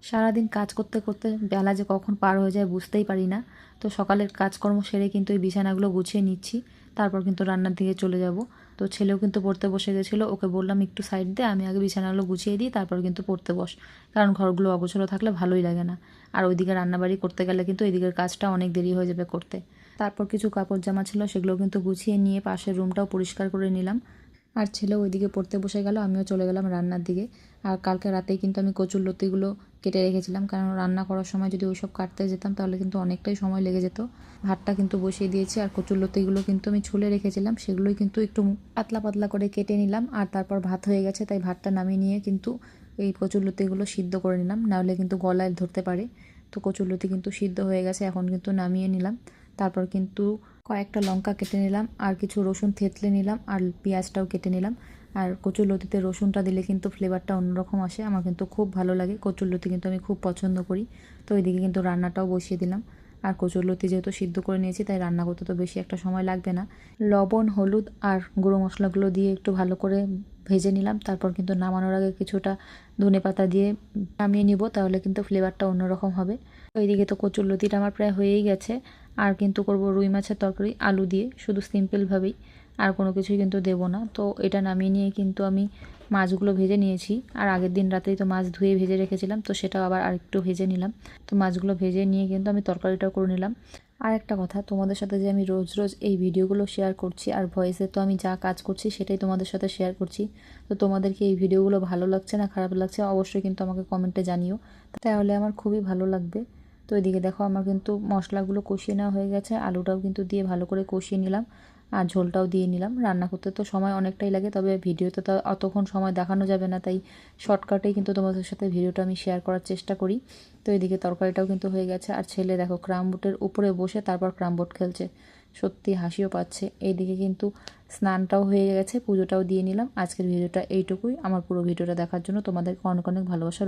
সারাদিন কাজ করতে করতে বেলা যে কখন পার হয়ে যায় বুঝতেই পারি না। তো সকালের কাজকর্ম সেরে কিন্তু এই বিছানাগুলো গুছিয়ে নিচ্ছি, তারপর কিন্তু রান্নার দিকে চলে যাব। তো ছেলেও কিন্তু পড়তে বসে গেছিলো, ওকে বললাম একটু সাইড দে, আমি আগে বিছানাগুলো গুছিয়ে দিই, তারপর কিন্তু পড়তে বস, কারণ ঘরগুলো অগোছালো থাকলে ভালোই লাগে না। আর ওইদিকে রান্নাবাড়ি করতে গেলে কিন্তু এদিকের কাজটা অনেক দেরি হয়ে যাবে করতে। তারপর কিছু কাপড় জামা ছিল, সেগুলো কিন্তু গুছিয়ে নিয়ে পাশের রুমটাও পরিষ্কার করে নিলাম। আর ছেলে ওইদিকে পড়তে বসে গেল, আমিও চলে গেলাম রান্নার দিকে। আর কালকে রাতেই কিন্তু আমি কচুর লতিগুলো কেটে রেখেছিলাম, কারণ রান্না করার সময় যদি ওইসব কাটতে যেতাম তাহলে কিন্তু অনেকটাই সময় লেগে যেত। ভাতটা কিন্তু বসিয়ে দিয়েছি, আর কচুর লতিগুলো কিন্তু আমি ছুলে রেখেছিলাম, সেগুলোই কিন্তু একটু পাতলা পাতলা করে কেটে নিলাম। আর তারপর ভাত হয়ে গেছে, তাই ভাতটা নামিয়ে নিয়ে কিন্তু এই কচুর লতিগুলো সিদ্ধ করে নিলাম, নাহলে কিন্তু গলায় ধরতে পারে। তো কচুর লতি কিন্তু সিদ্ধ হয়ে গেছে, এখন কিন্তু নামিয়ে নিলাম। তারপর কিন্তু কয়েকটা লঙ্কা কেটে নিলাম, আর কিছু রসুন থেতলে নিলাম, আর পেঁয়াজটাও কেটে নিলাম। আর কচুরলতিতে রসুনটা দিলে কিন্তু ফ্লেভারটা অন্যরকম আসে, আমার কিন্তু খুব ভালো লাগে। কচুরলতি কিন্তু আমি খুব পছন্দ করি। তো ওইদিকে কিন্তু রান্নাটাও বসিয়ে দিলাম। আর কচুরলতি যেহেতু সিদ্ধ করে নিয়েছি, তাই রান্না করতে তো বেশি একটা সময় লাগবে না। লবণ, হলুদ আর গুঁড়ো মশলাগুলো দিয়ে একটু ভালো করে ভেজে নিলাম। তারপর কিন্তু নামানোর আগে কিছুটা ধনেপাতা দিয়ে নামিয়ে নিব, তাহলে কিন্তু ফ্লেভারটা অন্যরকম হবে। ওইদিকে তো কচুরলতিটা আমার প্রায় হয়েই গেছে। আর কিন্তু করব রুই মাছের তরকারি আলু দিয়ে, শুধু সিম্পলভাবেই, আর কোনো কিছুই কিন্তু দেবো না। তো এটা নামিয়ে নিয়ে কিন্তু আমি মাছগুলো ভেজে নিয়েছি, আর আগের দিন রাতেই তো মাছ ধুয়ে ভেজে রেখেছিলাম, তো সেটাও আবার আরেকটু ভেজে নিলাম। তো মাছগুলো ভেজে নিয়ে কিন্তু আমি তরকারিটাও করে নিলাম। আর একটা কথা, তোমাদের সাথে যে আমি রোজ রোজ এই ভিডিওগুলো শেয়ার করছি, আর ভয়েসে তো আমি যা কাজ করছি সেটাই তোমাদের সাথে শেয়ার করছি। তো তোমাদেরকে এই ভিডিওগুলো ভালো লাগছে না খারাপ লাগছে অবশ্যই কিন্তু আমাকে কমেন্টে জানিও, তাহলে আমার খুবই ভালো লাগবে। তো এদিকে দেখো আমার কিন্তু মশলাগুলো কষিয়ে নেওয়া হয়ে গেছে, আলুটাও কিন্তু দিয়ে ভালো করে কষিয়ে নিলাম, আর ঝোলটাও দিয়ে নিলাম। রান্না করতে তো সময় অনেকটাই লাগে, তবে ভিডিওতে তো অতক্ষণ সময় দেখানো যাবে না, তাই শর্টকাটেই কিন্তু তোমাদের সাথে ভিডিওটা আমি শেয়ার করার চেষ্টা করি। তো এদিকে তরকারিটাও কিন্তু হয়ে গেছে, আর ছেলে দেখো ক্রামবোর্ডের উপরে বসে তারপর ক্রামবোর্ড খেলছে, সত্যি হাসিও পাচ্ছে। এইদিকে কিন্তু স্নানটাও হয়ে গেছে, পুজোটাও দিয়ে নিলাম। আজকের ভিডিওটা এইটুকুই। আমার পুরো ভিডিওটা দেখার জন্য তোমাদেরকে অনেক অনেক ভালোবাসা রইল।